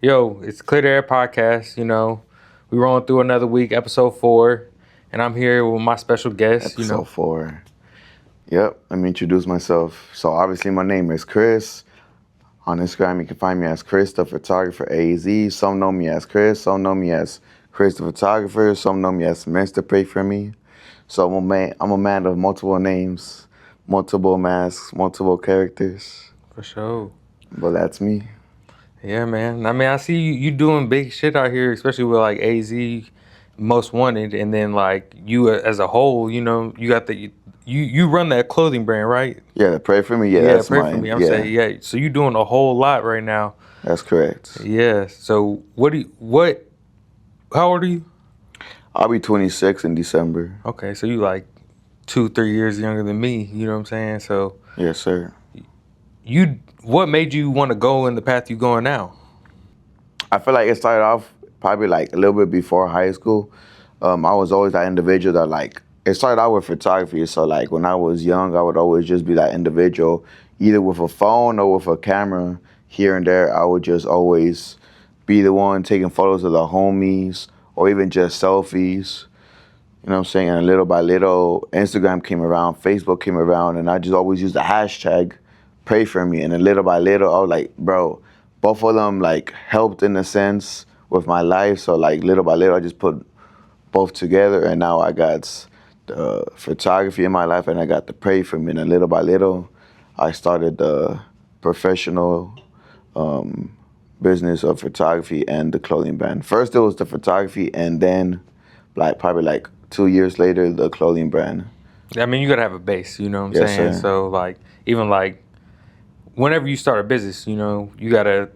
Yo, it's Clear the Air Podcast. We rolling through another week, episode 4, and I'm here with my special guest. Episode 4. Yep, let me introduce myself. So obviously my name is Chris. On Instagram, you can find me as Chris the Photographer AZ. Some know me as Chris. Some know me as Chris the Photographer. Some know me as Mr. Pray For Me. So I'm a man of multiple names, multiple masks, multiple characters. For sure. But that's me. Yeah, man. I mean, I see you doing big shit out here, especially with like AZ, Most Wanted, and then like you as a whole. You got you run that clothing brand, right? Yeah, Pray For Me. Yeah, that's Pray mine. For Me. I'm saying, yeah. So you doing a whole lot right now. That's correct. Yeah. So how old are you? I'll be 26 in December. Okay, so you like 2-3 years younger than me. You know what I'm saying? So Yes, sir. What made you want to go in the path you're going now? I feel like it started off probably like a little bit before high school. I was always that individual that like, it started out with photography. So like when I was young, I would always just be that individual, either with a phone or with a camera here and there. I would just always be the one taking photos of the homies or even just selfies. You know what I'm saying? And little by little, Instagram came around, Facebook came around, and I just always used the hashtag Pray For Me. And then little by little, I was like, bro, both of them like helped in a sense with my life. So like little by little, I just put both together, and now I got the photography in my life, and I got the Pray For Me. And then little by little, I started the professional business of photography and the clothing brand. First, it was the photography, and then probably 2 years later, the clothing brand. I mean, you gotta have a base. You know what I'm Yes, saying? sir. So like, even like, whenever you start a business, you gotta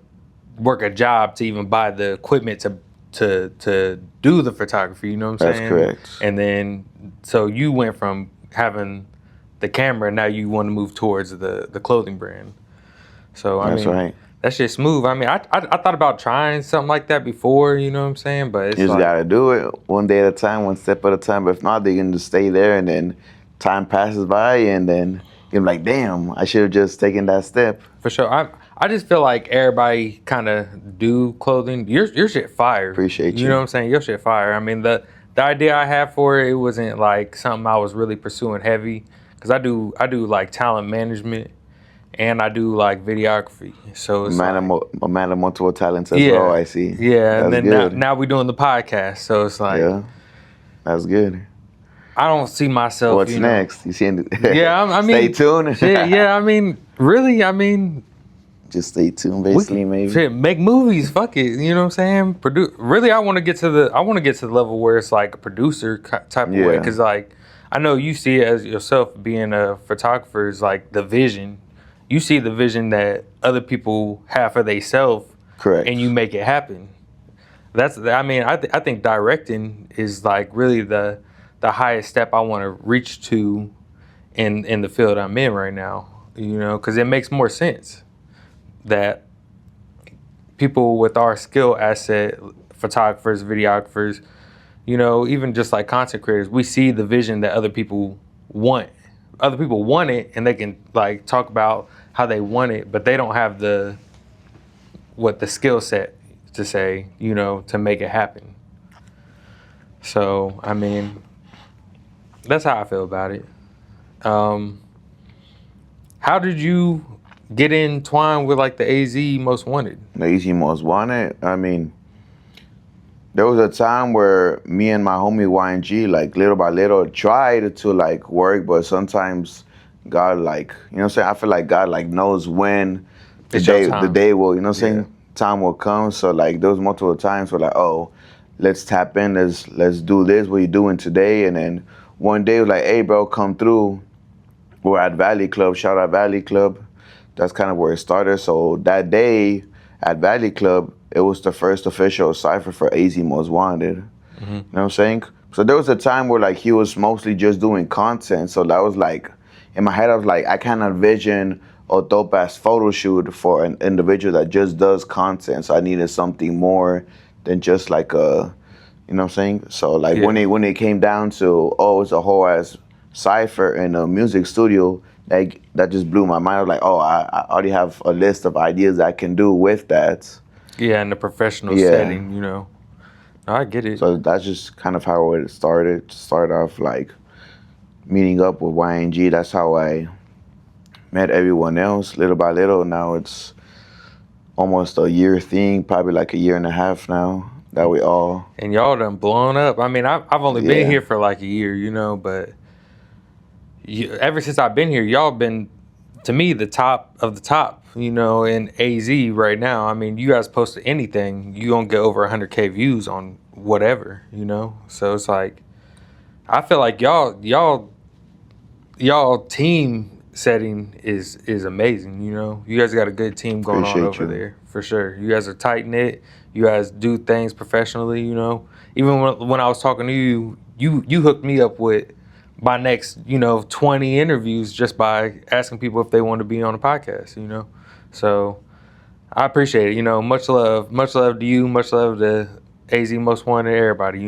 work a job to even buy the equipment to do the photography. You know what I'm That's saying? correct. And then so you went from having the camera, now you want to move towards the clothing brand. So I That's mean, right. that shit's smooth. I mean, I thought about trying something like that before. You know what I'm saying? But it's You just like, gotta do it one day at a time, one step at a time. But if not, they can just stay there, and then time passes by, and then you're like, damn, I should have just taken that step. for sure. I just feel like everybody kind of do clothing. Your shit fire. Appreciate You you. know what I'm saying? Your shit fire. I mean, the idea I had for it wasn't like something I was really pursuing heavy, because I do like talent management, and I do like videography. So it's A man of multiple talents as yeah, well, I see. Yeah, and That's then good. now we're doing the podcast. So it's like, Yeah, that's good. I don't see myself. What's next? You see? Yeah, I mean, stay tuned. Shit, yeah, I mean, really, I mean, Just stay tuned, basically, maybe. shit, make movies. Fuck it, you know what I'm saying? Really, I want to get to the level where it's like a producer type of way, Yeah. because like I know you see it as yourself being a photographer is like the vision. You see the vision that other people have for themselves, Correct. and you make it happen. I mean, I think directing is like really the highest step I want to reach to in the field I'm in right now. Because it makes more sense that people with our skill asset, photographers, videographers, even just like content creators, we see the vision that other people want. Other people want it, and they can like talk about how they want it, but they don't have the skill set to say, to make it happen. So, I mean, that's how I feel about it. How did you get entwined with like the AZ Most Wanted? The Easy Most Wanted. I mean, there was a time where me and my homie YNG, like little by little, tried to like work, but sometimes God, like, you know what I'm saying? I feel like God like knows when It's your time. the day will, you know what I'm saying? Yeah. Time will come. So like there was multiple times where like, oh, let's tap in, let's do this, what you doing today? And then one day it was like, hey bro, come through. We're at Valley Club, shout out Valley Club. That's kind of where it started. So that day at Valley Club, it was the first official cypher for AZ Most Wanted. Mm-hmm. You know what I'm saying? So there was a time where like he was mostly just doing content. So that was like, in my head I was like, I cannot envision a dope ass photo shoot for an individual that just does content. So I needed something more than just like a, you know what I'm saying? So like Yeah. when it came down to, oh, it's a whole ass cypher in a music studio, that just blew my mind. I was like, oh, I already have a list of ideas I can do with that. Yeah, in the professional Yeah. setting, I get it. So that's just kind of how it started. Start off like meeting up with YNG. That's how I met everyone else little by little. Now it's almost a year thing, probably like a year and a half now that we all, And y'all done blown up. I mean, I've only been yeah, here for like a year, but ever since I've been here, y'all been, to me, the top of the top, in AZ right now. I mean, you guys post anything, you gonna get over 100K views on whatever, So it's like, I feel like y'all team setting is amazing. You guys got a good team going on appreciate over you. there for sure. You guys are tight knit. You guys do things professionally. Even when I was talking to you, you hooked me up with my next 20 interviews just by asking people if they want to be on a podcast. So I appreciate it. Much love to you. Much love to AZ Most Wanted, everybody.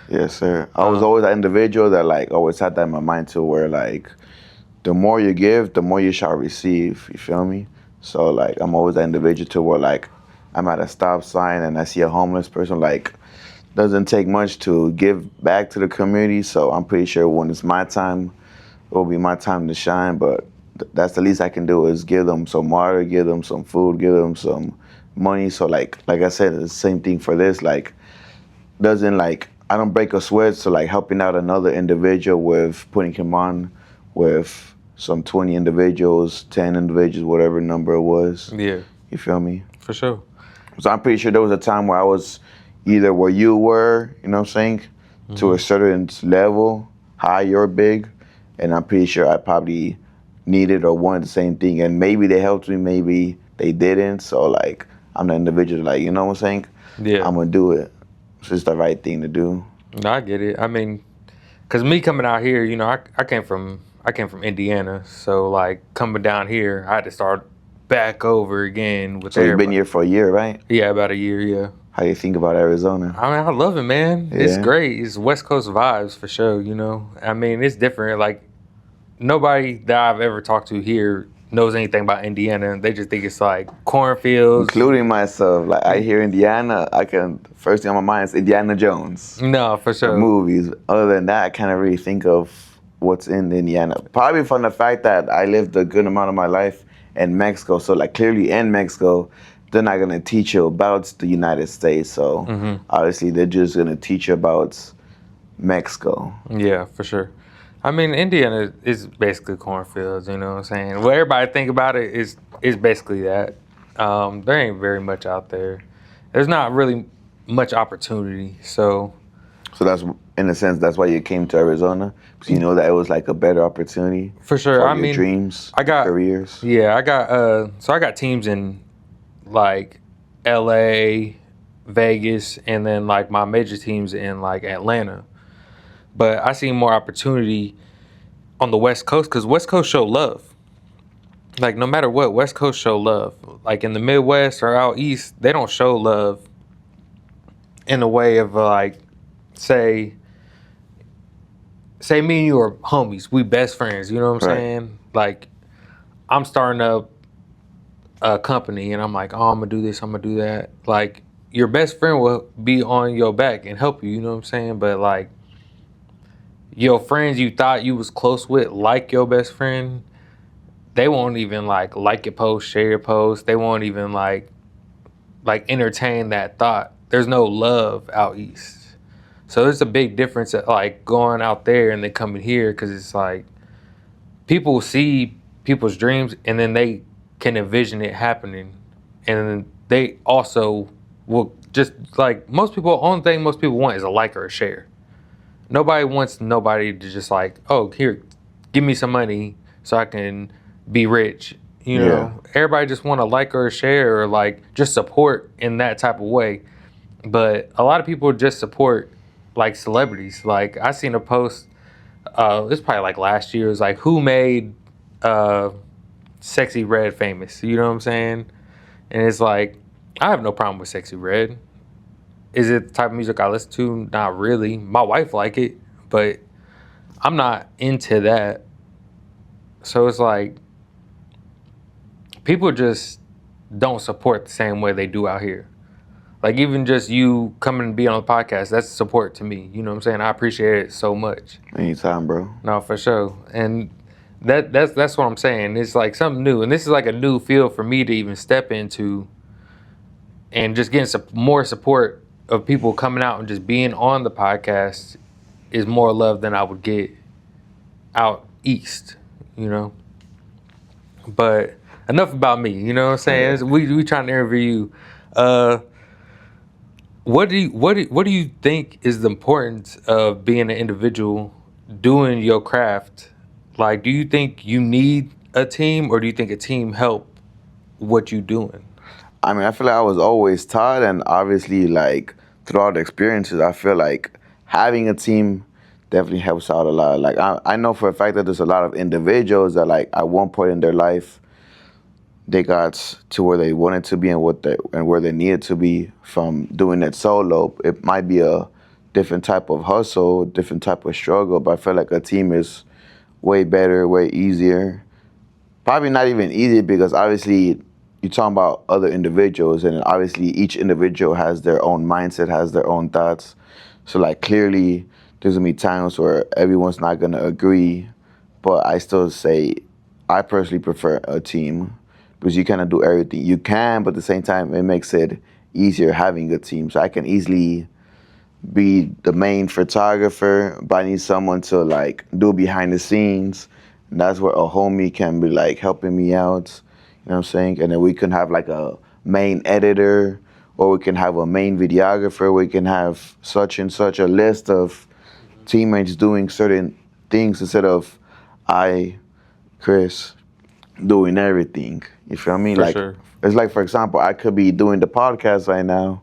Yes, sir. I was Um, always that individual that like always had that in my mind too, where like the more you give, the more you shall receive. You feel me? So like I'm always that individual to where like I'm at a stop sign and I see a homeless person, like doesn't take much to give back to the community. So I'm pretty sure when it's my time, it will be my time to shine. But that's the least I can do is give them some water, give them some food, give them some money. So like I said, it's the same thing for this. Like doesn't like I don't break a sweat. So like helping out another individual with putting him on with some 20 individuals, 10 individuals, whatever number it was. yeah, You feel me? for sure. So I'm pretty sure there was a time where I was either where you were, you know what I'm saying, to a certain level, high or big, and I'm pretty sure I probably needed or wanted the same thing. And maybe they helped me, maybe they didn't. So like I'm the individual, like, you know what I'm saying? Yeah. I'm gonna do it. It's just the right thing to do. No, I get it. I mean, cause me coming out here, I came from Indiana, so like coming down here, I had to start back over again with So you've been everybody. here for a year, right? Yeah, about a year. Yeah. How do you think about Arizona? I mean, I love it, man. It's Yeah. great. It's West Coast vibes for sure. I mean, it's different. Like nobody that I've ever talked to here knows anything about Indiana. They just think it's like cornfields. Including myself. Like I hear Indiana, first thing on my mind is Indiana Jones. No, for The sure. movies. Other than that, I can't really think of what's in Indiana. Probably from the fact that I lived a good amount of my life in Mexico. So like clearly in Mexico, they're not gonna teach you about the United States. So obviously they're just gonna teach you about Mexico. Yeah, for sure. I mean, Indiana is basically cornfields. You know what I'm saying? What everybody think about it is basically that. There ain't very much out there. There's not really much opportunity. So So that's in a sense that's why you came to Arizona because you know that it was like a better opportunity for sure, for I your mean, dreams, I got careers. yeah, I got teams in like L.A., Vegas, and then like my major teams in like Atlanta. But I see more opportunity on the West Coast because West Coast show love. Like no matter what, West Coast show love. Like in the Midwest or out east, they don't show love in a way of like, say me and you are homies, we best friends. You know what I'm Right. saying? Like I'm starting up a company and I'm like, oh, I'm gonna do this, I'm gonna do that. Like your best friend will be on your back and help you. You know what I'm saying? But like your friends you thought you was close with, like your best friend, they won't even like your post, share your post. They won't even like entertain that thought. There's no love out east. So there's a big difference at like going out there and then coming here because it's like people see people's dreams and then they can envision it happening. And then they also will just like most people, only thing most people want is a like or a share. Nobody wants nobody to just like, oh, here, give me some money so I can be rich. Yeah. Everybody just want to like or share or like just support in that type of way. But a lot of people just support like celebrities. Like I seen a post, it's probably like last year. It was like, who made Sexy Red famous? You know what I'm saying? And it's like, I have no problem with Sexy Red. Is it the type of music I listen to? Not really. My wife like it, but I'm not into that. So it's like people just don't support the same way they do out here. Like even just you coming and being on the podcast, that's support to me. You know what I'm saying? I appreciate it so much. Anytime, bro. No, for sure. And that's what I'm saying. It's like something new, and this is like a new field for me to even step into, and just getting some more support of people coming out and just being on the podcast is more love than I would get out east. You know. But enough about me. You know what I'm saying? Yeah. We trying to interview you. What do you think is the importance of being an individual doing your craft? Like, do you think you need a team, or do you think a team help what you doing? I mean, I feel like I was always taught, and obviously, like throughout the experiences, I feel like having a team definitely helps out a lot. Like I know for a fact that there's a lot of individuals that, like, at one point in their life, they got to where they wanted to be and where they needed to be from doing it solo. It might be a different type of hustle, different type of struggle, but I feel like a team is way better, way easier. Probably not even easy because obviously you're talking about other individuals, and obviously each individual has their own mindset, has their own thoughts. So like clearly there's gonna be times where everyone's not gonna agree, but I still say I personally prefer a team because you kind of do everything you can, but at the same time it makes it easier having a team. So I can easily be the main photographer, but I need someone to like do behind the scenes. And that's where a homie can be like helping me out. You know what I'm saying? And then we can have like a main editor, or we can have a main videographer. We can have such and such a list of teammates doing certain things instead of I, Chris, doing everything. You feel me? For Like sure. it's like, for example, I could be doing the podcast right now,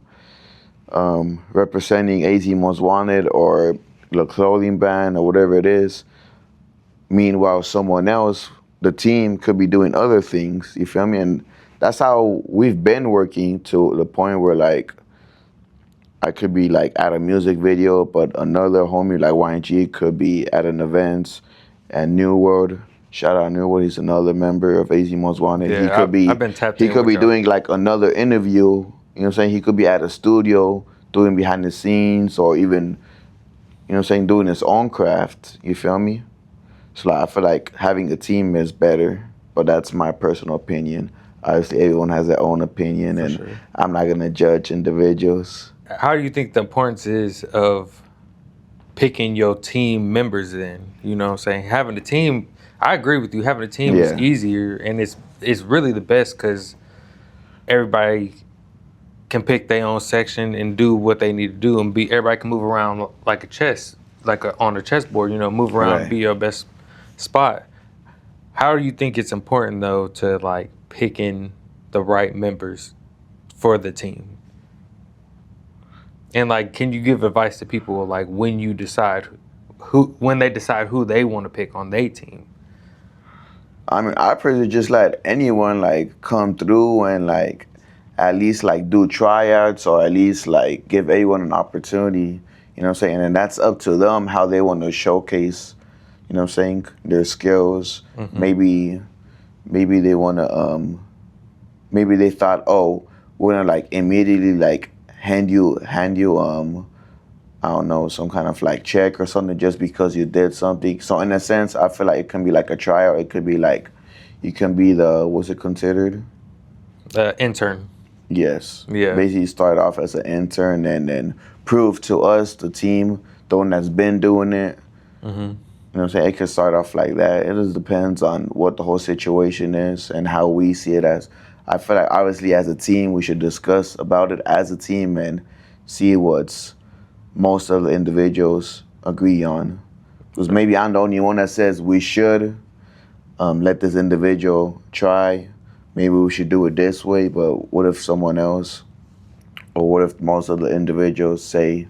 representing AZ Most Wanted or the clothing brand or whatever it is. Meanwhile, someone else, the team, could be doing other things. You feel me? And that's how we've been working to the point where like I could be like at a music video, but another homie like YNG could be at an event at New World. Shout out New World. He's another member of AZ Most Wanted. He Yeah, could I've be been tapped he in could with be y'all. doing like another interview. You know what I'm saying? He could be at a studio doing behind the scenes, or even, you know what I'm saying, doing his own craft. You feel me? So like, I feel like having a team is better, but that's my personal opinion. Obviously, everyone has their own opinion, For and sure. I'm not gonna judge individuals. How do you think the importance is of picking your team members in? You know what I'm saying? Having a team, I agree with you. Having a team is Yeah. easier, and it's really the best because everybody can pick their own section and do what they need to do, and be everybody can move around like a chess, on a chessboard. You know, move around, Right. be your best spot. How do you think it's important though to like picking the right members for the team? And like, can you give advice to people like when they decide who they want to pick on their team? I mean, I personally just let anyone like come through and like at least like do tryouts, or at least like give everyone an opportunity. You know what I'm saying? And that's up to them how they want to showcase, you know what I'm saying, their skills. Mm-hmm. Maybe they want to maybe they thought, oh, we're gonna like immediately like hand you I don't know, some kind of like check or something just because you did something. So in a sense, I feel like it can be like a tryout. It could be like you can be the, what's it considered? Intern. Yes. Yeah. Basically start off as an intern and then prove to us, the team, the one that's been doing it. Mm-hmm. You know what I'm saying? It can start off like that. It just depends on what the whole situation is and how we see it as. I feel like obviously as a team, we should discuss about it as a team and see what's most of the individuals agree on. Because maybe I'm the only one that says we should let this individual try. Maybe we should do it this way, but what if someone else, or what if most of the individuals say,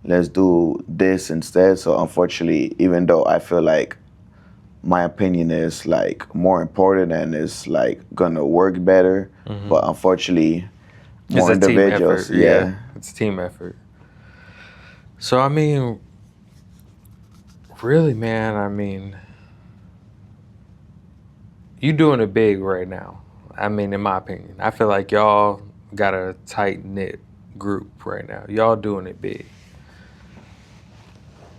let's do this instead? So unfortunately, even though I feel like my opinion is like more important and is like gonna work better, but unfortunately, more It's a team individuals, effort. Yeah, it's a team effort. So I mean, really, man, I mean, you doing it big right now. I mean, in my opinion, I feel like y'all got a tight knit group right now. Y'all doing it big.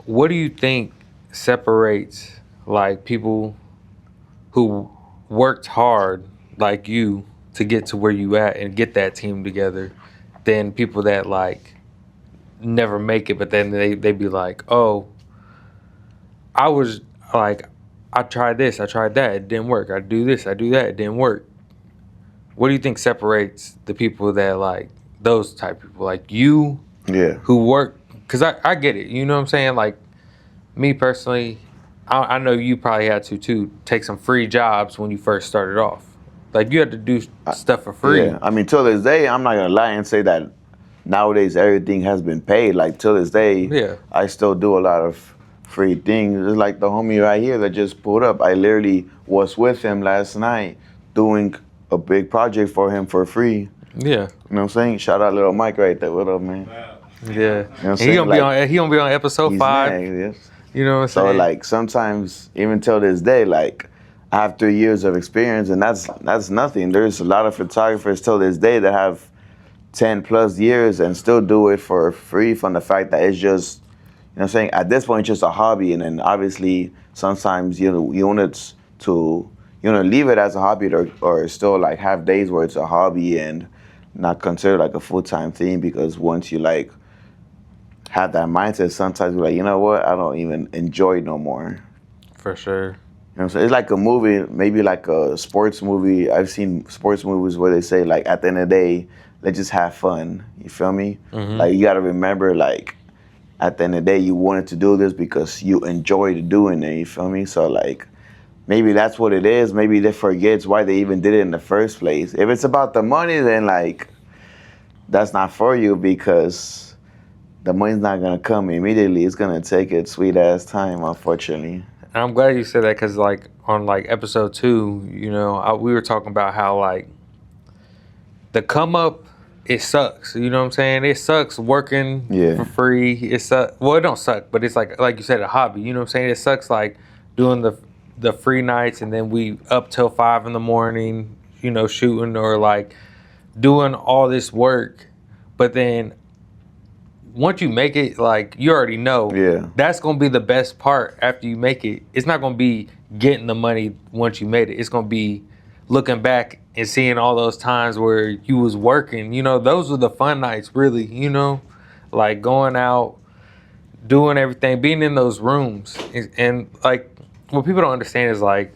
What do you think separates like people who worked hard like you to get to where you at and get that team together than people that like never make it, but then they be like, oh, I was like, I tried this, I tried that, it didn't work. I do this, I do that, it didn't work. What do you think separates the people that like those type of people, like you, Yeah. who work? Because I get it, you know what I'm saying? Like me personally, I know you probably had to too take some free jobs when you first started off. Like you had to do stuff for free. Yeah. I mean, till this day, I'm not gonna lie and say that nowadays everything has been paid. Like till this day, Yeah. I still do a lot of free things. It's like the homie right here that just pulled up. I literally was with him last night doing a big project for him for free. Yeah. You know what I'm saying? Shout out little Mike right there. What up, man? Yeah. You know what I'm And saying? he gonna be on episode He's 5. mad, yes. You know what I'm So saying? like sometimes even till this day, like I have 3 years of experience and that's nothing. There's a lot of photographers till this day that have 10 plus years and still do it for free from the fact that it's just, you know what I'm saying, at this point it's just a hobby, and then obviously sometimes you want to leave it as a hobby or still like have days where it's a hobby and not consider like a full-time thing, because once you like have that mindset, sometimes you're like, you know what, I don't even enjoy it no more. For sure. You know what I'm saying? It's like a movie, maybe like a sports movie. I've seen sports movies where they say like at the end of the day, let's just have fun. You feel me? Mm-hmm. Like you gotta remember like at the end of the day you wanted to do this because you enjoyed doing it, you feel me? So like maybe that's what it is. Maybe they forget why they even did it in the first place. If it's about the money, then like that's not for you, because the money's not gonna come immediately. It's gonna take its sweet ass time, unfortunately. And I'm glad you said that, because like on like episode 2, you know, we were talking about how like the come up, it sucks. You know what I'm saying? It sucks working for free. It sucks. Well, it don't suck, but it's like you said, a hobby. You know what I'm saying? It sucks like doing the free nights and then we up till 5 in the morning, you know, shooting or like doing all this work. But then once you make it, like you already know, that's gonna be the best part after you make it. It's not gonna be getting the money once you made it. It's gonna be looking back and seeing all those times where you was working. You know, those were the fun nights, really. You know, like going out, doing everything, being in those rooms, and like what people don't understand is like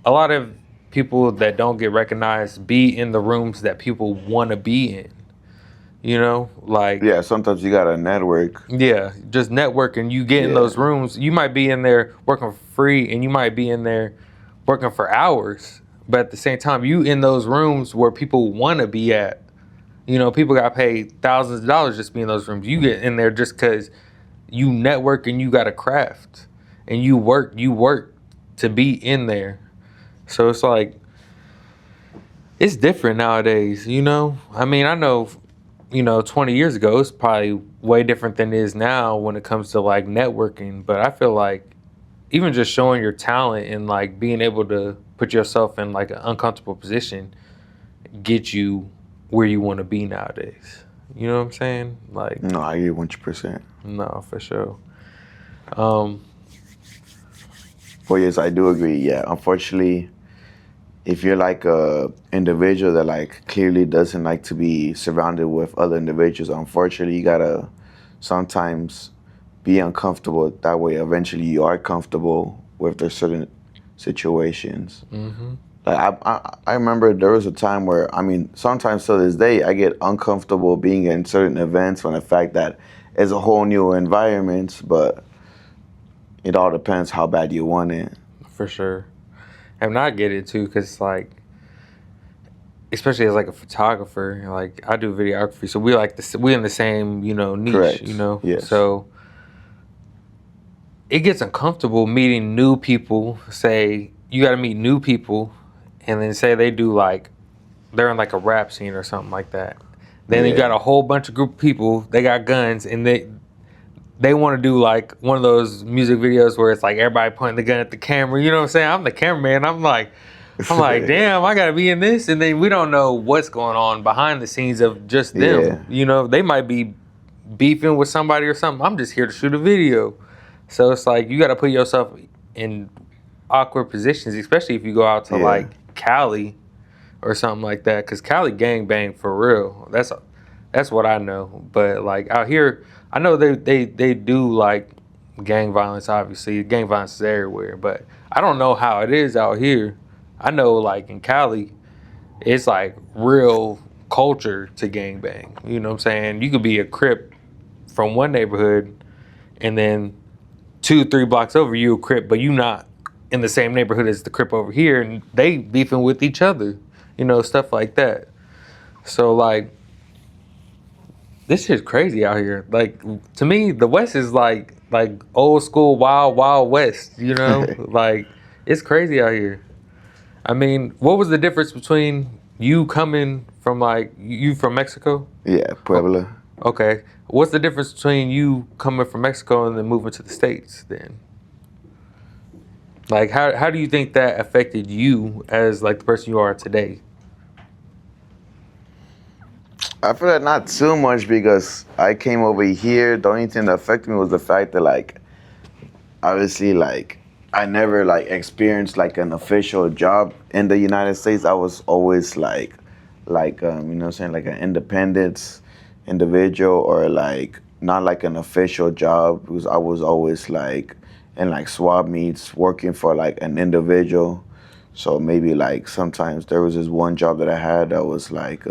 a lot of people that don't get recognized be in the rooms that people want to be in. You know, like sometimes you gotta network. Yeah, just networking. You get in those rooms. You might be in there working for free, and you might be in there working for hours. But at the same time, you in those rooms where people want to be at. You know, people got paid thousands of dollars just to be in those rooms. You get in there just because you network and you got a craft, and you work to be in there. So it's like it's different nowadays. You know, I mean, I know. You know, 20 years ago, it's probably way different than it is now when it comes to like networking. But I feel like even just showing your talent and like being able to put yourself in like an uncomfortable position get you where you want to be nowadays. You know what I'm saying? Like, no, I agree 100%. No, for sure. Well, yes, I do agree. Yeah, unfortunately, if you're like a individual that like clearly doesn't like to be surrounded with other individuals, unfortunately you gotta sometimes be uncomfortable. That way eventually you are comfortable with the certain situations. Mm-hmm. Like I remember there was a time where, I mean, sometimes to this day I get uncomfortable being in certain events from the fact that it's a whole new environment, but it all depends how bad you want it. For sure. And I get it too, because like, especially as like a photographer, like I do videography, so we like we in the same, you know, niche. Correct. You know. Yes. So it gets uncomfortable meeting new people. Say you got to meet new people, and then say they do like they're in like a rap scene or something like that. Then you got a whole bunch of group of people. They got guns, and they want to do like one of those music videos where it's like everybody pointing the gun at the camera. You know what I'm saying? I'm the cameraman. I'm like, I'm like, damn, I gotta be in this, and then we don't know what's going on behind the scenes of just Yeah. them. You know, they might be beefing with somebody or something. I'm just here to shoot a video, so it's like you got to put yourself in awkward positions, especially if you go out to Yeah. like Cali or something like that, because Cali gang bang for real. That's what I know. But like out here, I know they do like gang violence. Obviously, gang violence is everywhere, but I don't know how it is out here. I know like in Cali, it's like real culture to gang bang. You know what I'm saying? You could be a Crip from one neighborhood, and then 2-3 blocks over you a Crip, but you not in the same neighborhood as the Crip over here, and they beefing with each other. You know, stuff like that. So like, this shit's crazy out here. Like to me, the West is like old school wild wild west. You know, like it's crazy out here. I mean, what was the difference between you coming from like you from Mexico? Yeah, Puebla. Okay, what's the difference between you coming from Mexico and then moving to the States then? Like how do you think that affected you as like the person you are today? I feel like not too much because I came over here. The only thing that affected me was the fact that like obviously like I never like experienced like an official job in the United States. I was always you know what I'm saying, like an independent individual or like not like an official job because I was always like in like swap meets working for like an individual. So maybe like sometimes there was this one job that I had that was like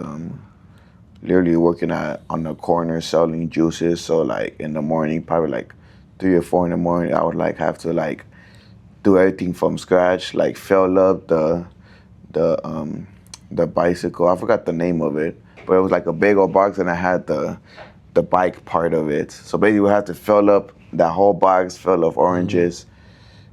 literally working on the corner selling juices. So like in the morning, probably like 3 or 4 in the morning, I would like have to like do everything from scratch, like fill up the bicycle. I forgot the name of it, but it was like a big old box, and I had the bike part of it. So basically, we had to fill up that whole box, fill up oranges,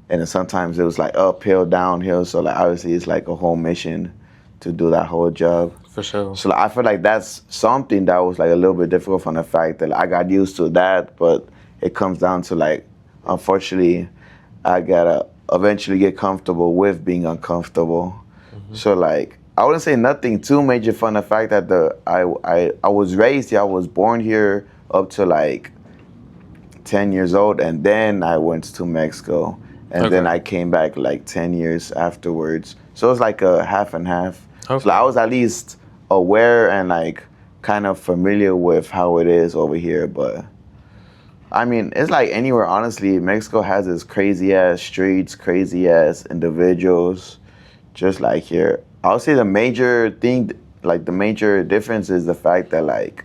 and then sometimes it was like uphill, downhill. So like obviously, it's like a whole mission to do that whole job. For sure. So like, I feel like that's something that was like a little bit difficult from the fact that I got used to that, but it comes down to like, unfortunately, I gotta eventually get comfortable with being uncomfortable. So like, I wouldn't say nothing too major from the fact that I was raised here, I was born here up to like 10 years old, and then I went to Mexico, and then I came back like 10 years afterwards. So it was like a half and half. Okay. So like, I was at least aware and like kind of familiar with how it is over here, but I mean, it's like anywhere, honestly. Mexico has its crazy ass streets, crazy ass individuals, just like here. I'll say the major thing, like the major difference is the fact that like,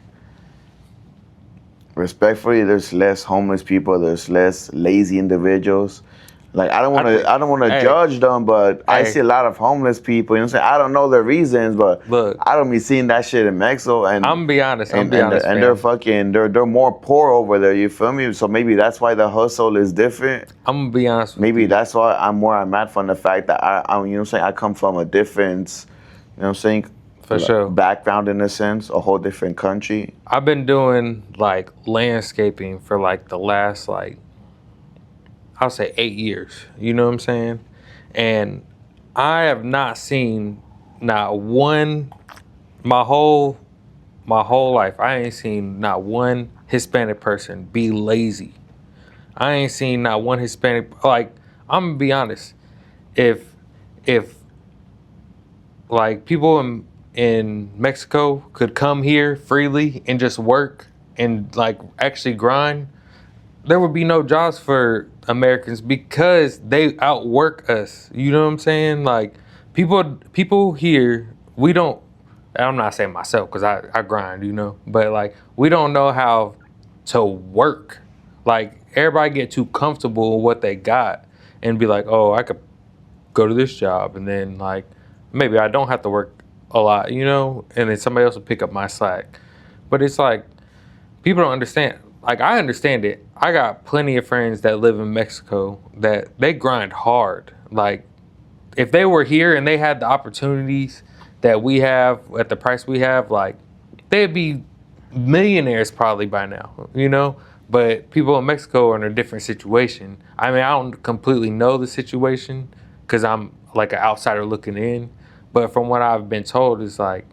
respectfully, there's less homeless people, there's less lazy individuals. Like I don't want to judge them, but I see a lot of homeless people. You know what I'm saying? I don't know their reasons, but look, I don't be seeing that shit in Mexico. And I'm gonna be honest. and they're more poor over there. You feel me? So maybe that's why the hustle is different. I'm gonna be honest with Maybe you. that's why I'm mad from the fact that I'm you know what I'm saying, I come from a different, you know what I'm saying, For sure. background in a sense, a whole different country. I've been doing like landscaping for like the last like I'll say 8 years. You know what I'm saying? And I have not seen not one my whole life. I ain't seen not one Hispanic person be lazy. I ain't seen not one Hispanic like I'm gonna be honest. If like people in Mexico could come here freely and just work and like actually grind, there would be no jobs for Americans because they outwork us. You know what I'm saying? Like people here, we don't. I'm not saying myself because I grind, you know, but like we don't know how to work. Like everybody get too comfortable with what they got and be like, oh, I could go to this job and then like maybe I don't have to work a lot, you know, and then somebody else will pick up my slack. But it's like people don't understand. Like I understand it. I got plenty of friends that live in Mexico that they grind hard. Like if they were here and they had the opportunities that we have at the price we have, like they'd be millionaires probably by now, you know? But people in Mexico are in a different situation. I mean, I don't completely know the situation because I'm like an outsider looking in. But from what I've been told, it's like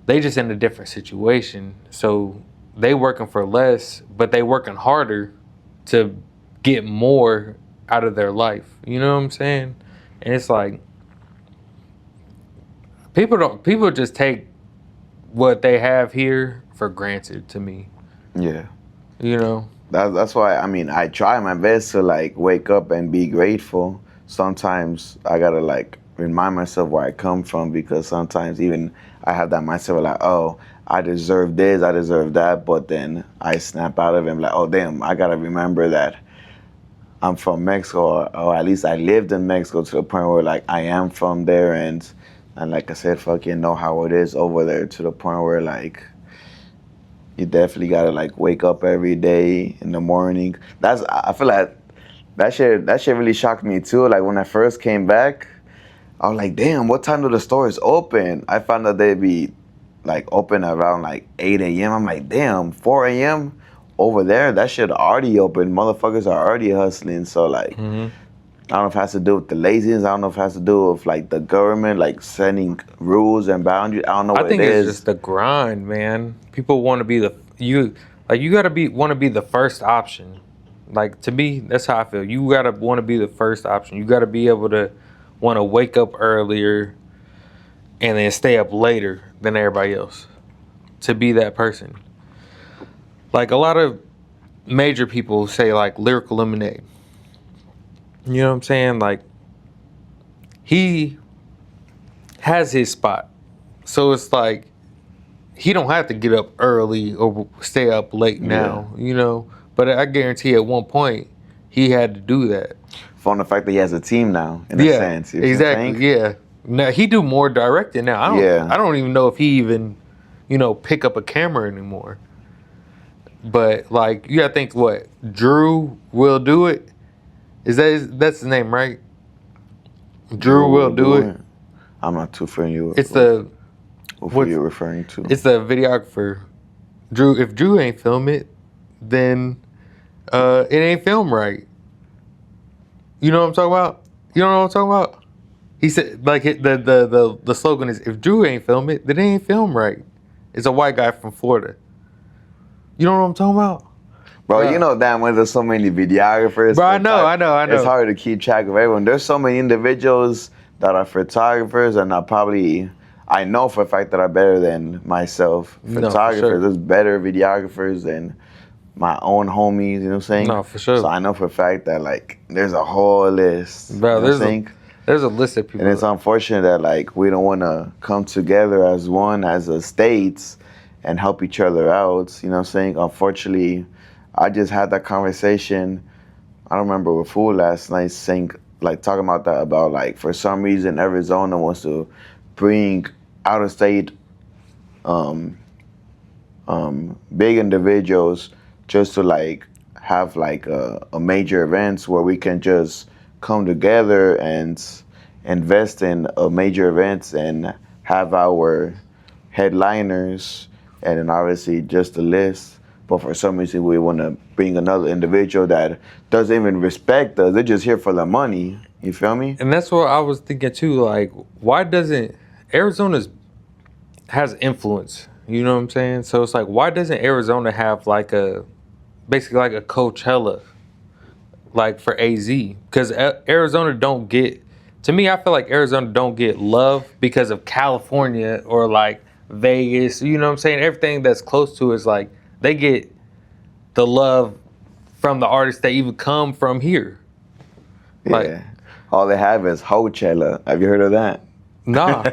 they just in a different situation. So they working for less, but they working harder to get more out of their life. You know what I'm saying? And it's like people just take what they have here for granted to me. Yeah. You know? That's why, I mean, I try my best to like wake up and be grateful. Sometimes I gotta like remind myself where I come from, because sometimes even I have that mindset of like, oh, I deserve this, I deserve that, but then I snap out of it and like, oh damn, I gotta remember that I'm from Mexico, or at least I lived in Mexico to the point where like I am from there, and like I said, fucking know how it is over there, to the point where like you definitely gotta like wake up every day in the morning. I feel like that shit really shocked me too. Like when I first came back, I was like, damn, what time do the stores open? I found out they'd be like open around like 8 a.m. I'm like, damn, 4 a.m. over there, that shit already open. Motherfuckers are already hustling. So like, I don't know if it has to do with the laziness. I don't know if it has to do with like the government like setting rules and boundaries. I don't know what I think it it's is. just the grind, man. People want to be you gotta want to be the first option. Like to me, that's how I feel. You gotta want to be the first option. You gotta be able to want to wake up earlier and then stay up later than everybody else to be that person. Like a lot of major people say like Lyrical Lemonade. You know what I'm saying? Like he has his spot. So it's like he don't have to get up early or stay up late now, you know. But I guarantee at one point he had to do that. From the fact that he has a team now, in a sense. You know what I'm saying? Exactly. Yeah. Now he do more directing now. I don't even know if he even, pick up a camera anymore. But like you gotta think what Drew will do it. That's his name, right? Drew will do it. I'm not too familiar with It's the what you're referring to. It's the videographer. Drew. If Drew ain't film it, then it ain't filmed right. You know what I'm talking about? You know what I'm talking about? He said like the slogan is, if Drew ain't film it, then it ain't filmed right. It's a white guy from Florida. You know what I'm talking about? Bro, you know damn well there's so many videographers. Bro, I know. It's hard to keep track of everyone. There's so many individuals that are photographers, and I know for a fact that are better than myself. Photographers, sure. There's better videographers than my own homies, you know what I'm saying? No, for sure. So I know for a fact that like there's a whole list. Bro, you know what I'm saying? There's a list of people. And it's unfortunate that like we don't want to come together as one, as a states, and help each other out. You know what I'm saying? Unfortunately, I just had that conversation. I don't remember with Fool last night saying like talking about that, about like for some reason Arizona wants to bring out of state big individuals just to like have like a major events where we can just come together and invest in a major events and have our headliners, and then obviously just the list. But for some reason we want to bring another individual that doesn't even respect us. They're just here for the money. You feel me? And that's what I was thinking too. Like, why doesn't has influence? You know what I'm saying? So it's like, why doesn't Arizona have basically like a Coachella, like for AZ? Because Arizona don't get, to me, I feel like Arizona don't get love because of California or like Vegas. You know what I'm saying? Everything that's close to it is like they get the love from the artists that even come from here. Like, yeah. All they have is Coachella. Have you heard of that? Nah.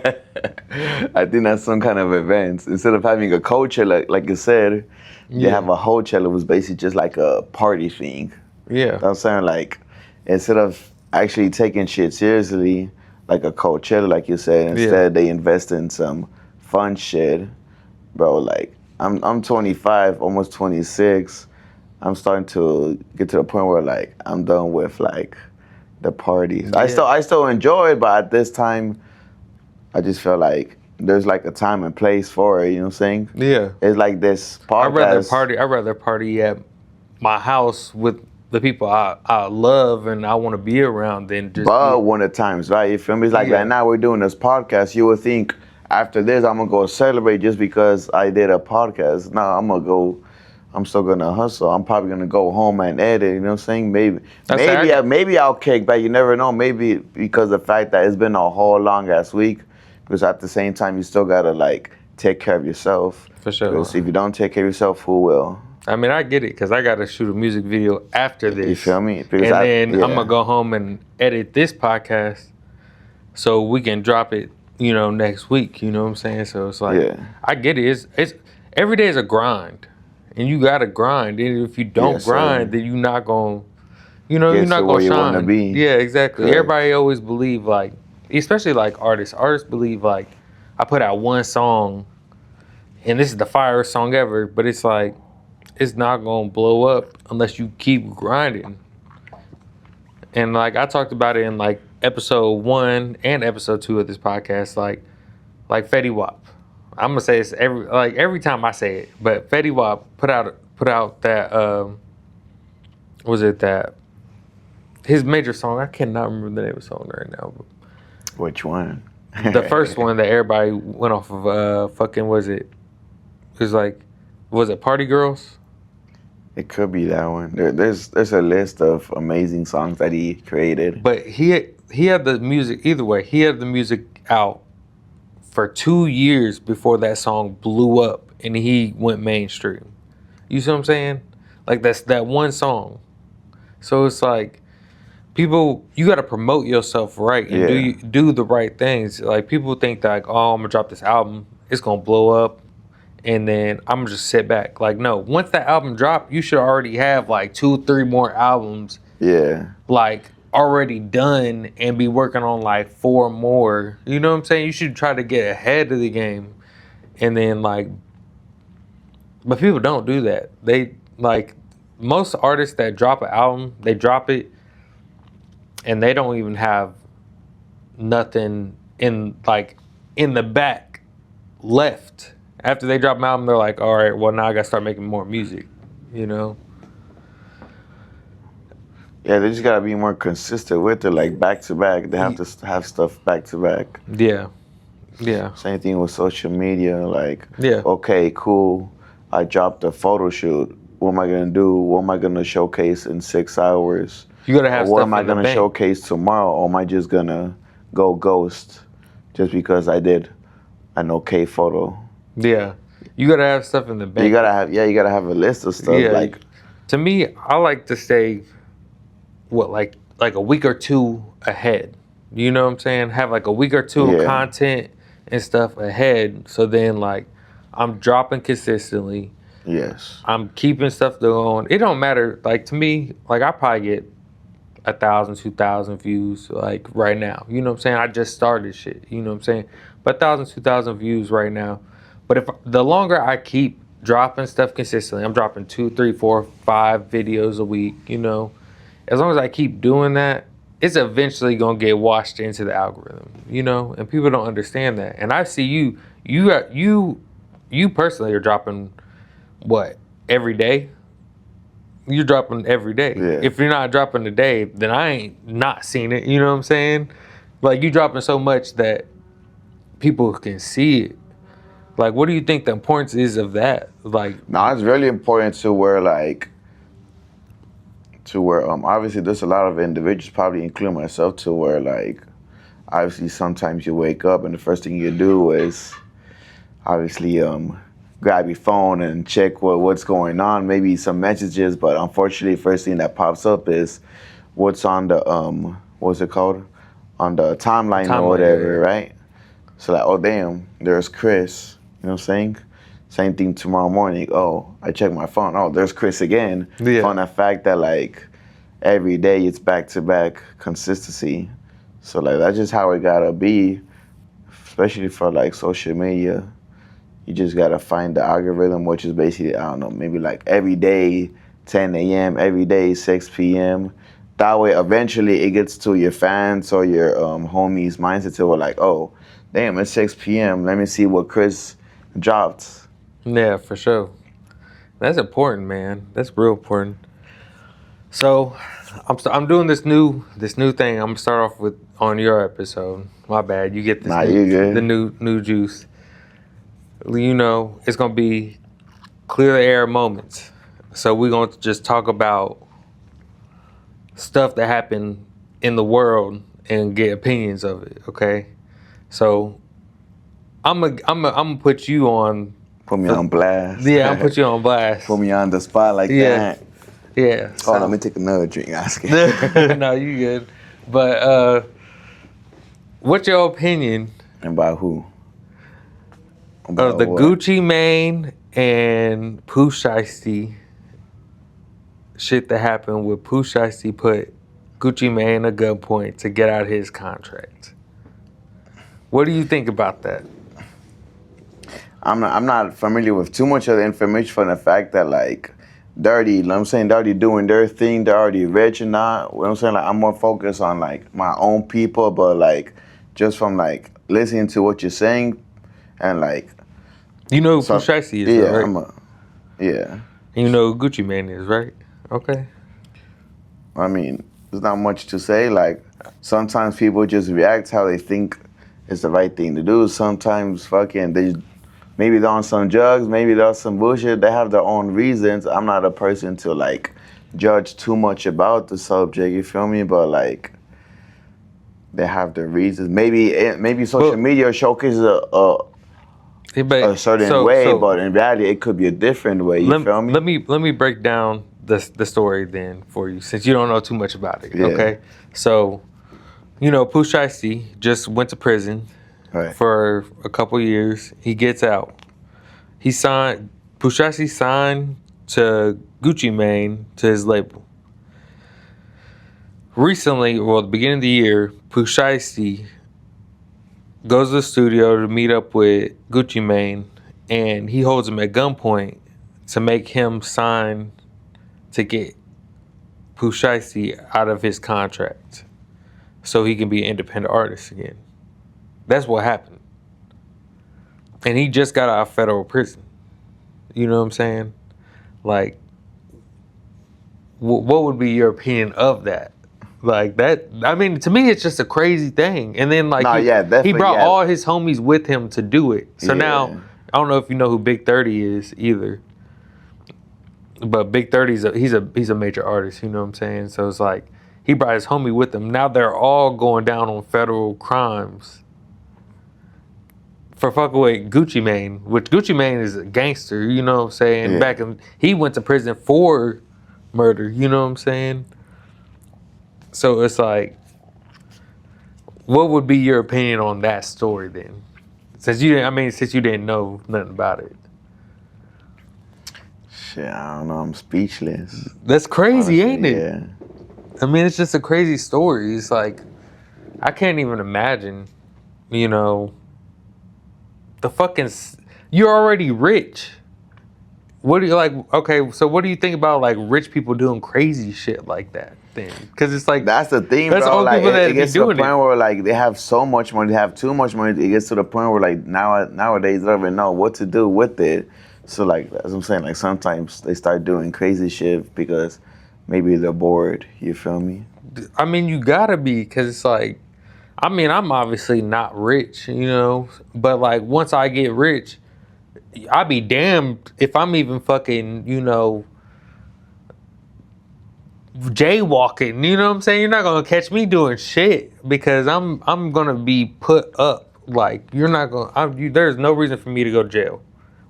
I think that's some kind of event. Instead of having a Coachella, like you said, they have a Coachella, was basically just like a party thing. Yeah. You know what I'm saying? Like, instead of actually taking shit seriously, like a Coachella, like you said, instead they invest in some fun shit. Bro, like, I'm 25, almost 26. I'm starting to get to the point where, like, I'm done with, like, the parties. Yeah. I still enjoy it, but at this time, I just feel like there's like a time and place for it. You know what I'm saying? Yeah. It's like this podcast. I'd rather party at my house with the people I love and I want to be around than just But be. one of the times, right? You feel me? It's like Yeah. right now we're doing this podcast. You would think after this I'm gonna go celebrate just because I did a podcast. No, I'm gonna go. I'm still gonna hustle. I'm probably gonna go home and edit. You know what I'm saying? I say I got, Maybe I'll kick back. You never know. Maybe because of the fact that it's been a whole long ass week. Because at the same time, you still gotta like take care of yourself. for sure. Because if you don't take care of yourself, who will? I mean, I get it because I got to shoot a music video after this. You feel me? Because And then yeah. I'm gonna go home and edit this podcast so we can drop it, next week. You know what I'm saying? So it's like, Yeah. I get it. It's every day is a grind, and you gotta grind. And if you don't Yes, sir. grind, then you're not gonna, you're Get not to gonna where you shine. wanna be. Yeah, exactly. Correct. Everybody always believe like, especially like artists. Artists believe like, I put out one song, and this is the fire song ever, but it's like, it's not gonna blow up unless you keep grinding. And like I talked about it in like episode 1 and episode 2 of this podcast, like Fetty Wap. I'm gonna say this every time I say it, but Fetty Wap put out that was it that his major song? I cannot remember the name of the song right now. But Which one? the first one that everybody went off of fucking was it? It was like, was it Party Girls? It could be that one. There's a list of amazing songs that he created. But he had the music either way. He had the music out for 2 years before that song blew up and he went mainstream. You see what I'm saying? Like that's that one song. So it's like people, you got to promote yourself right and do the right things. Like people think that like, oh, I'm gonna drop this album, it's gonna blow up, and then I'm gonna just sit back. Like no, once that album dropped, you should already have like 2-3 more albums. Yeah. Like already done and be working on like 4 more. You know what I'm saying? You should try to get ahead of the game. And then like, but people don't do that. They like most artists that drop an album, they drop it and they don't even have nothing in the back left. After they drop an album, they're like, all right, well now I gotta start making more music, you know? Yeah, they just gotta be more consistent with it, like back to back. They have to have stuff back to back. Yeah. Yeah. Same thing with social media. Like, Yeah. okay, cool. I dropped a photo shoot. What am I gonna do? What am I gonna showcase in 6 hours? You gotta have Or what stuff am I in the gonna bank. showcase tomorrow? Or am I just gonna go ghost just because I did an okay photo? Yeah, you gotta have stuff in the bank. You gotta have a list of stuff. Yeah. Like, To me, I like to stay, like a week or 2 ahead. You know what I'm saying? Have like a week or 2 of Yeah. content and stuff ahead. So then like I'm dropping consistently. yes. I'm keeping stuff going. It don't matter. Like to me, like I probably get 1,000, 2,000 views like right now. You know what I'm saying? I just started shit. You know what I'm saying? But 1,000, 2,000 views right now. But if the longer I keep dropping stuff consistently, I'm dropping 2, 3, 4, 5 videos a week, you know. As long as I keep doing that, it's eventually gonna get washed into the algorithm, you know. And people don't understand that. And I see you personally are dropping what every day. You're dropping every day. Yeah. If you're not dropping today, then I ain't not seen it. You know what I'm saying? Like you dropping so much that people can see it. Like, what do you think the importance is of that? Like, No, it's really important to where obviously there's a lot of individuals, probably including myself, to where like obviously sometimes you wake up and the first thing you do is obviously grab your phone and check what's going on, maybe some messages, but unfortunately first thing that pops up is what's on the what's it called? On the timeline or whatever, yeah. right? So like, oh damn, there's Chris. You know what I'm saying? Same thing tomorrow morning. Oh, I check my phone. Oh, there's Chris again. Yeah. On the fact that like every day it's back to back consistency. So like that's just how it gotta be, especially for like social media. You just gotta find the algorithm, which is basically, I don't know, maybe like every day 10 a.m., every day 6 p.m. That way eventually it gets to your fans or your homies' mindset to where like, oh, damn, it's 6 p.m. Let me see what Chris dropped. yeah, for sure. That's important, man. That's real important. So I'm doing this new thing. I'm gonna start off with on your episode. My bad. You get this Nah, you the good. new juice. You know, it's gonna be clear the air moments. So we're gonna just talk about stuff that happened in the world and get opinions of it. Okay. So I'm gonna put you on. Put me on blast. Yeah, I'm put you on blast. Put me on the spot like Yeah. that. Yeah. Hold on, let me take another drink. Asking. No, you good. But what's your opinion About who? of About the what? Gucci Mane and Pooh Shiesty shit that happened with Pooh Shiesty put Gucci Mane at gunpoint to get out his contract? What do you think about that? I'm not familiar with too much of the information from the fact that like they're already, you know what I'm saying, they're already doing their thing, they're already rich and not. You know what I'm saying? Like I'm more focused on like my own people, but like just from like listening to what you're saying and like You know who so, Pooh Shiesty is, yeah, though, right? Yeah. And you know who Gucci Mane is, right? Okay. I mean, there's not much to say. Like sometimes people just react how they think is the right thing to do. Sometimes fucking maybe they're on some drugs, maybe they're on some bullshit. They have their own reasons. I'm not a person to like judge too much about the subject. You feel me? But like they have their reasons. Maybe social media showcases a certain way, but in reality it could be a different way. You feel me? Let me break down the story then for you, since you don't know too much about it. Yeah. Okay. So, you know, Pooh Shiesty just went to prison Right. for a couple years. He gets out. Pooh Shiesty signed to Gucci Mane to his label. Recently, well, at the beginning of the year, Pooh Shiesty goes to the studio to meet up with Gucci Mane, and he holds him at gunpoint to make him sign to get Pooh Shiesty out of his contract so he can be an independent artist again. That's what happened. And he just got out of federal prison. You know what I'm saying? Like, what would be your opinion of that? Like that, I mean, to me, it's just a crazy thing. And then, like, he brought all his homies with him to do it. So now, I don't know if you know who Big 30 is either. But Big 30's he's a major artist, you know what I'm saying? So it's like he brought his homie with him. Now they're all going down on federal crimes for fucking with Gucci Mane, which Gucci Mane is a gangster, you know what I'm saying? Yeah. He went to prison for murder, you know what I'm saying? So it's like, what would be your opinion on that story then? Since you didn't know nothing about it. Shit, I don't know. I'm speechless. That's crazy, ain't it? Yeah. I mean, it's just a crazy story. It's like, I can't even imagine, you know, you're already rich. What do you like? Okay, so what do you think about like rich people doing crazy shit like that then? Because it's like, that's the thing, that's bro. all Like people that it gets be to the doing point where like they have so much money, they have too much money. It gets to the point where like nowadays they don't even know what to do with it. So like as I'm saying, like sometimes they start doing crazy shit because maybe they're bored. You feel me? I mean, you gotta be, because it's like, I mean, I'm obviously not rich, you know, but like once I get rich, I'll be damned if I'm even fucking, you know, jaywalking. You know what I'm saying? You're not gonna catch me doing shit because I'm gonna be put up. Like, you're not gonna. There's no reason for me to go to jail.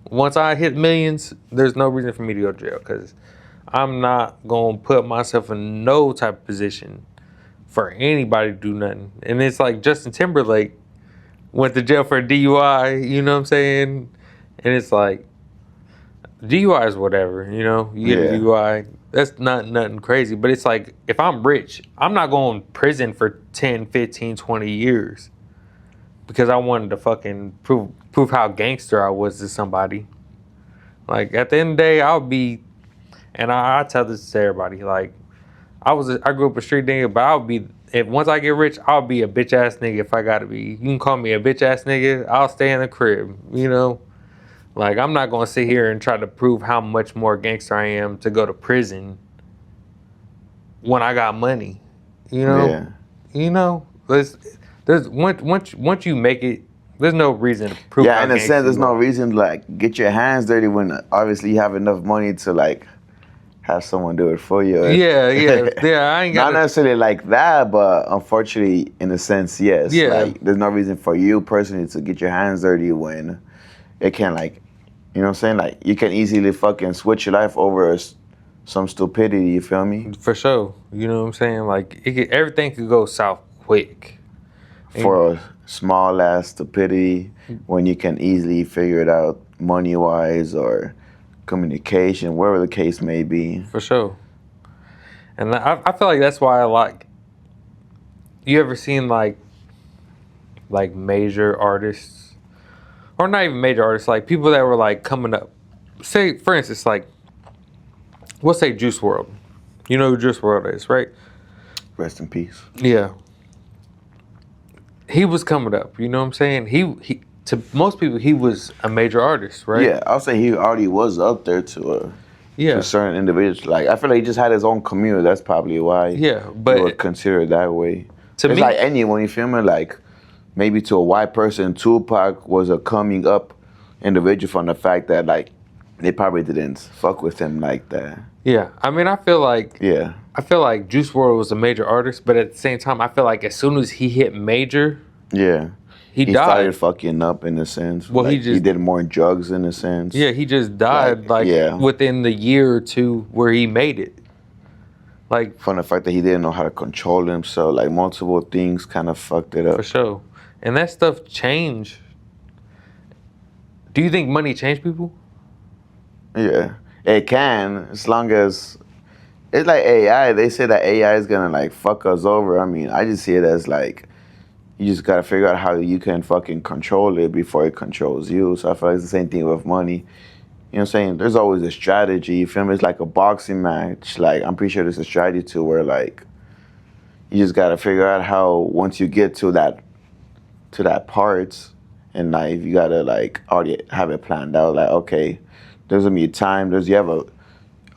Once I hit millions, there's no reason for me to go to jail because I'm not gonna put myself in no type of position for anybody to do nothing. And it's like Justin Timberlake went to jail for a DUI. You know what I'm saying? And it's like, DUI is whatever, you know? You get a DUI, that's not nothing crazy. But it's like, if I'm rich, I'm not going to prison for 10, 15, 20 years because I wanted to fucking prove how gangster I was to somebody. Like, at the end of the day, I'll be, and I tell this to everybody, like, I grew up a street nigga, but once I get rich, I'll be a bitch ass nigga if I gotta be. You can call me a bitch ass nigga, I'll stay in the crib, you know? Like, I'm not gonna sit here and try to prove how much more gangster I am to go to prison when I got money. You Yeah. know, there's once you make it, there's no reason to prove Yeah, how in a gangster sense, there's you no are. reason to like get your hands dirty when obviously you have enough money to like have someone do it for you. Yeah. I ain't Not gotta. necessarily like that, but unfortunately, in a sense, yes. Yeah, Like, there's no reason for you personally to get your hands dirty when it can like, you know what I'm saying? Like, you can easily fucking switch your life over some stupidity. You feel me? for sure. You know what I'm saying? Like everything could go south quick. For a small ass stupidity when you can easily figure it out money wise or communication, whatever the case may be. For sure. And I feel like that's why I like. You ever seen like major artists, or not even major artists, like people that were like coming up. Say for instance, like we'll say Juice World. You know who Juice World is, right? Rest in peace. Yeah. He was coming up. You know what I'm saying? He to most people he was a major artist, right? Yeah, I'll say he already was up there to certain individuals. Like I feel like he just had his own community. That's probably why Yeah, you but would consider it that way. to It's me, like anyone, you feel me? Like maybe to a white person, Tupac was a coming up individual from the fact that like they probably didn't fuck with him like that. yeah. I mean, Yeah. I feel like Juice World was a major artist, but at the same time, I feel like as soon as he hit major, Yeah. he He died. started fucking up in a sense. Well, he Like, just- did more drugs in a sense. Yeah, he just died Like, yeah. within the year or two where he made it. Like From the fact that he didn't know how to control himself, like multiple things kind of fucked it up. for sure. And that stuff changed. Do you think money changed people? Yeah, it can, as long as it's like AI. They say that AI is gonna like fuck us over. I mean, I just see it as like you just gotta figure out how you can fucking control it before it controls you. So I feel like it's the same thing with money. You know what I'm saying? There's always a strategy. You feel me? It's like a boxing match. Like I'm pretty sure there's a strategy to where like you just gotta figure out how once you get to that part in life, you gotta like already have it planned out. Like okay, there's gonna be a time. You know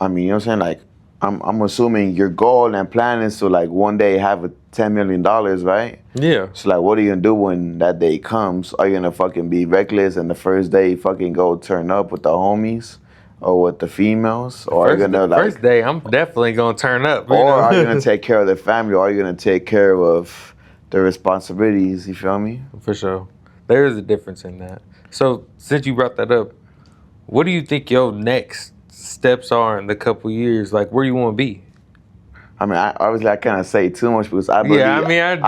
what I'm saying? Like I'm assuming your goal and plan is to like one day have a $10 million, right? Yeah. So like, what are you gonna do when that day comes? Are you gonna fucking be reckless and the first day fucking go turn up with the homies or with the females, or are you gonna like first day, I'm definitely gonna turn up. or are you gonna take care of the family, or are you gonna take care of the responsibilities? You feel me? For sure. There is a difference in that. So since you brought that up, what do you think your next steps are in the couple years? Like where you want to be? I mean, obviously I can't say too much because I believe. Yeah, I mean,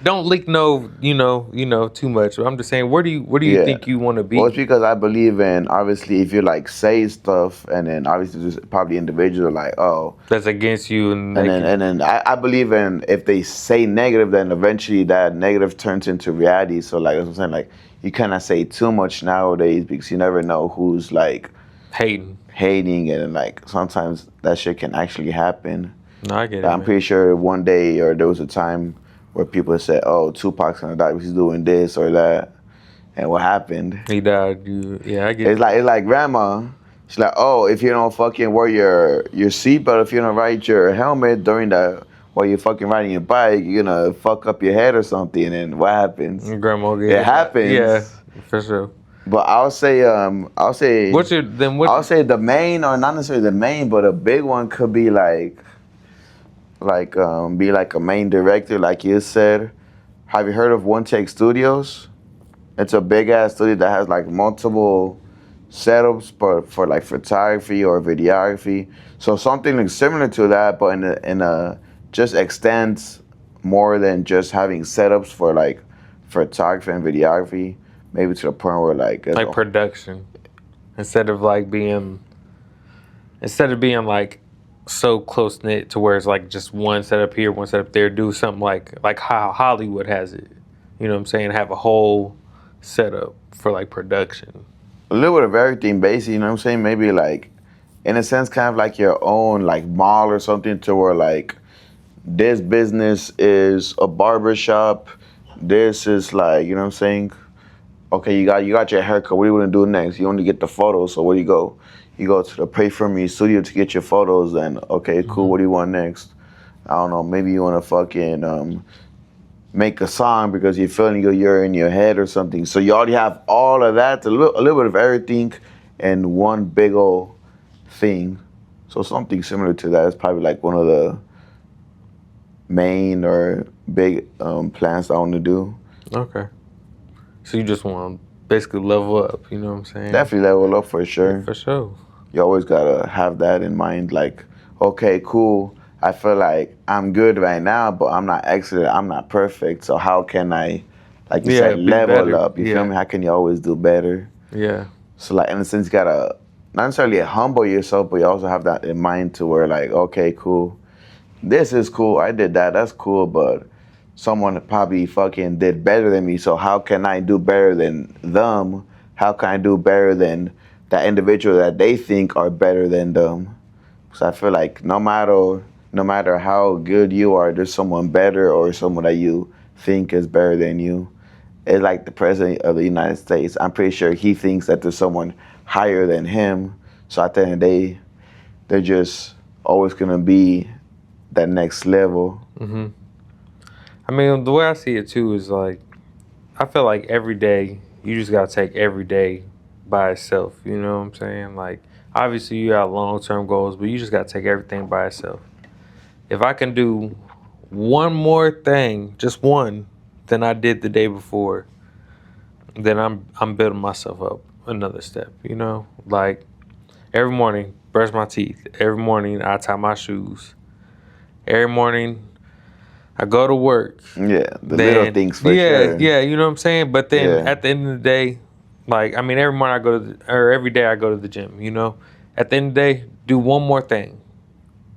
don't leak no, too much. I'm just saying, where do you think you want to be? Well, it's because I believe in, obviously, if you like say stuff and then obviously there's probably individuals are like, oh, That's against you, and then I believe in if they say negative, then eventually that negative turns into reality. So like, that's what I'm saying, like you cannot say too much nowadays because you never know who's like hating and like sometimes that shit can actually happen. No, I get it. I'm man. pretty sure one day or there was a time where people said, "Oh, Tupac's gonna die because he's doing this or that," and what happened? He died. I get it. It's like grandma. She's like, "Oh, if you don't fucking wear your seatbelt, if you don't ride your helmet during the while you're fucking riding your bike, you're gonna fuck up your head or something." And then what happens? Grandma get It happens. Yeah, for sure. But I'll say I'll say the main, or not necessarily the main, but a big one could be be like a main director, like you said. Have you heard of One Take Studios? It's a big ass studio that has like multiple setups, but for like photography or videography. So something like similar to that, but in a just extends more than just having setups for like photography and videography. Maybe to the point where like production instead of being like so close knit to where it's like just one setup here, one setup there. Do something like how Hollywood has it. You know what I'm saying? Have a whole setup for like production. A little bit of everything, basically. You know what I'm saying? Maybe like, in a sense, kind of like your own like mall or something, to where like this business is a barber shop. This is like, you know what I'm saying, okay, you got your haircut. What are you gonna do next? You only get the photos. So where do you go? You go to the Pay For Me studio to get your photos. Then okay, cool. What do you want next? I don't know. Maybe you want to fucking make a song because you're feeling you're in your head or something. So you already have all of that, a little bit of everything, in one big old thing. So something similar to that is probably like one of the main or big plans I want to do. Okay. So you just want to basically level up, you know what I'm saying? Definitely level up for sure. Yeah, for sure. You always gotta have that in mind. Like, okay, cool. I feel like I'm good right now, but I'm not excellent. I'm not perfect. So how can I, like you said, be level better. up? You feel me? How can you always do better? Yeah. So like, in a sense, you gotta not necessarily humble yourself, but you also have that in mind to where like, okay, cool. This is cool. I did that. That's cool, but someone probably fucking did better than me. So how can I do better than them? How can I do better than that individual that they think are better than them? So I feel like no matter how good you are, there's someone better or someone that you think is better than you. It's like the president of the United States. I'm pretty sure he thinks that there's someone higher than him. So at the end of the day, they're just always gonna be that next level. Mm-hmm. I mean, the way I see it too is like, I feel like every day you just gotta take every day by itself. You know what I'm saying? Like, obviously you got long-term goals, but you just gotta take everything by itself. If I can do one more thing, just one, than I did the day before, then I'm building myself up another step. You know, like every morning, brush my teeth. Every morning, I tie my shoes. Every morning, I go to work. Yeah, the little things for yeah, sure. yeah, you know what I'm saying. But then Yeah. at the end of the day, like I mean, every morning I go to or every day I go to the gym. You know, at the end of the day, do one more thing.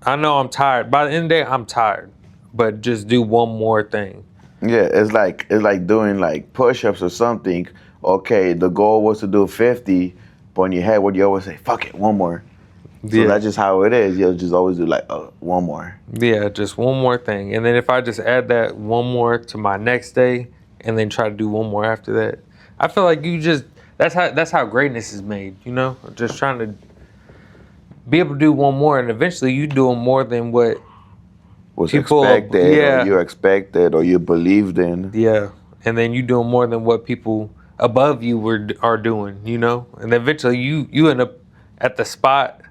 I know I'm tired. By the end of the day, I'm tired, but just do one more thing. Yeah, it's like doing like push-ups or something. Okay, the goal was to do 50, but in your head, what you always say, fuck it, one more. So Yeah. that's just how it is. You'll just always do like, one more. Yeah, just one more thing. And then if I just add that one more to my next day and then try to do one more after that, I feel like you just that's how greatness is made, you know? Just trying to be able to do one more and eventually you doing more than what Was people expected, or yeah. you expected, or you believed in. Yeah. And then you doing more than what people above you are doing, you know? And eventually you end up at the spot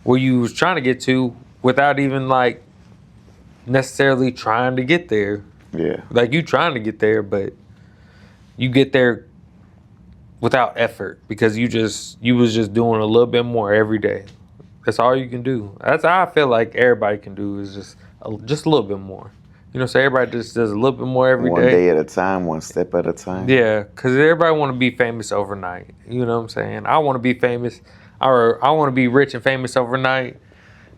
where you was trying to get to without even like necessarily trying to get there. Yeah. Like you trying to get there, but you get there without effort because you was just doing a little bit more every day. That's all you can do. That's how I feel like everybody can do is just a little bit more. You know, so everybody just does a little bit more every One day at a time, one step at a time. Yeah, because everybody want to be famous overnight. You know what I'm saying? I want to be famous, or I want to be rich and famous overnight.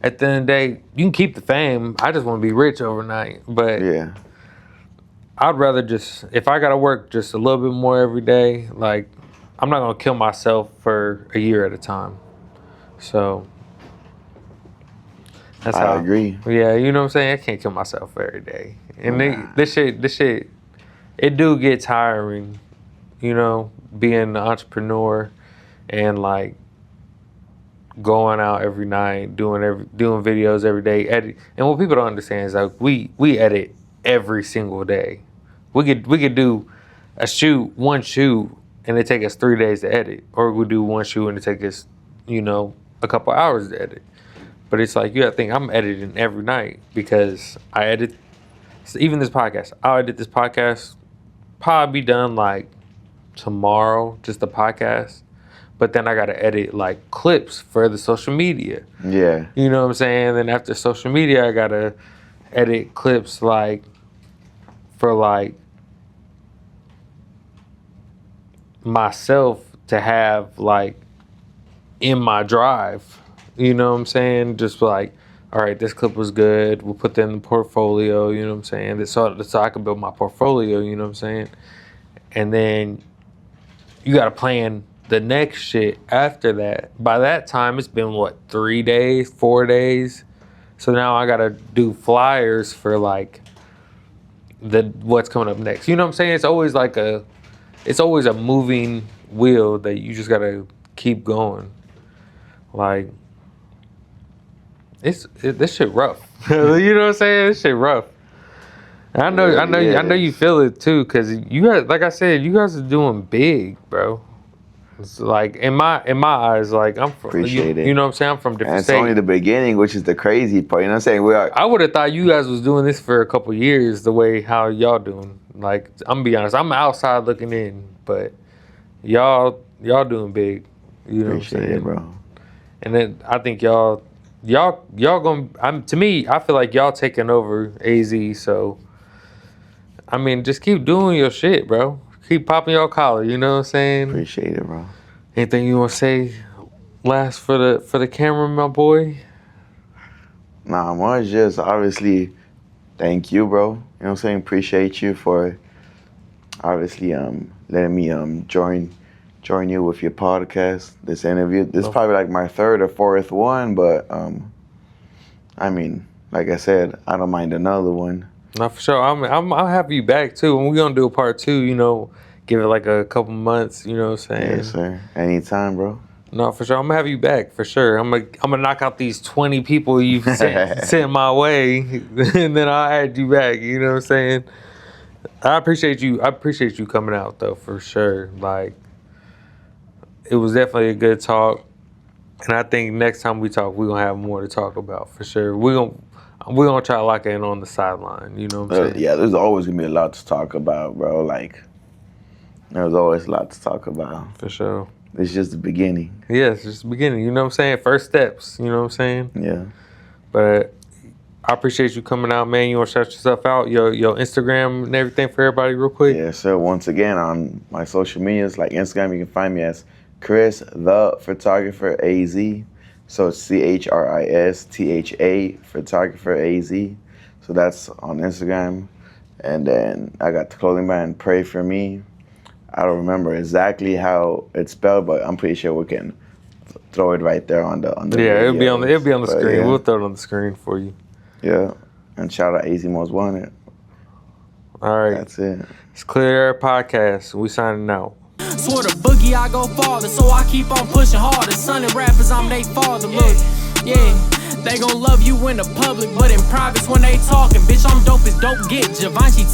At the end of the day, you can keep the fame. I just want to be rich overnight. But Yeah. I'd rather just, if I got to work just a little bit more every day, like, I'm not going to kill myself for a year at a time. So, that's I how. agree. Yeah, you know what I'm saying? I can't kill myself every day. And this shit, it do get tiring, you know, being an entrepreneur and like going out every night, doing videos every day, edit. And what people don't understand is like we edit every single day. We could do one shoot, and it take us 3 days to edit, or we do one shoot and it take us, you know, a couple hours to edit. But it's like you gotta think I'm editing every night because I edit. So even this podcast, I'll edit this podcast, probably be done like tomorrow, just the podcast. But then I gotta edit like clips for the social media. Yeah. You know what I'm saying? Then after social media, I gotta edit clips like for like myself to have like in my drive. You know what I'm saying? Just like, all right, this clip was good. We'll put that in the portfolio. You know what I'm saying? So I can build my portfolio. You know what I'm saying? And then you got to plan the next shit after that. By that time, it's been what, 3 days, 4 days. So now I got to do flyers for like what's coming up next. You know what I'm saying? It's always like it's always a moving wheel that you just gotta keep going. Like, this shit rough. You know what I'm saying? This shit rough. And I know you feel it too, cause you guys, like I said, you guys are doing big, bro. It's like in my eyes, like I'm from, Appreciate it. you know what I'm saying? I'm from And different it's states. only the beginning, which is the crazy part. You know what I'm saying? We are. I would have thought you guys was doing this for a couple years, the way how y'all doing. Like, I'm gonna be honest, I'm outside looking in, but y'all doing big. You know Appreciate what I'm saying, it, bro. And then I think y'all gonna. To me, I feel like y'all taking over AZ. So, I mean, just keep doing your shit, bro. Keep popping your collar. You know what I'm saying? Appreciate it, bro. Anything you want to say last for the camera, my boy? Nah, much. Just obviously, thank you, bro. You know what I'm saying? Appreciate you for obviously letting me join you with your podcast. This interview. This is probably like my third or fourth one, but I mean, like I said, I don't mind another one. No, for sure. I'll have you back too, and we're gonna do a part 2. You know, give it like a couple months. You know what I'm saying? Yes, sir. Anytime, bro. No, for sure. I'm gonna have you back for sure. I'm gonna knock out these 20 people you've sent my way, and then I'll add you back. You know what I'm saying? I appreciate you. I appreciate you coming out though, for sure. Like, it was definitely a good talk, and I think next time we talk, we're gonna have more to talk about for sure. We're gonna try to lock in on the sideline. You know what I'm saying? Yeah, there's always gonna be a lot to talk about, bro. Like, there's always a lot to talk about. For sure. It's just the beginning. Yeah, it's just the beginning. You know what I'm saying? First steps. You know what I'm saying? Yeah. But I appreciate you coming out, man. You want to shout yourself out, your Instagram and everything for everybody real quick? Yeah, so once again, on my social medias, like Instagram, you can find me as Chris the Photographer AZ. So it's CHRISTHA Photographer AZ. So that's on Instagram. And then I got the clothing brand Pray For Me. I don't remember exactly how it's spelled, but I'm pretty sure we can throw it right there on the Yeah, it'll be on the videos. But screen. yeah. We'll throw it on the screen for you. Yeah. And shout out AZ Most Wanted. All right. That's it. It's Clear Air Podcast. We signing out. Swear to boogie, I go farther, so I keep on pushing harder. Son and rappers, I'm they father. Look, yeah, they gon' love you in the public, but in private's when they talking. Bitch, I'm dope as dope get. Givenchy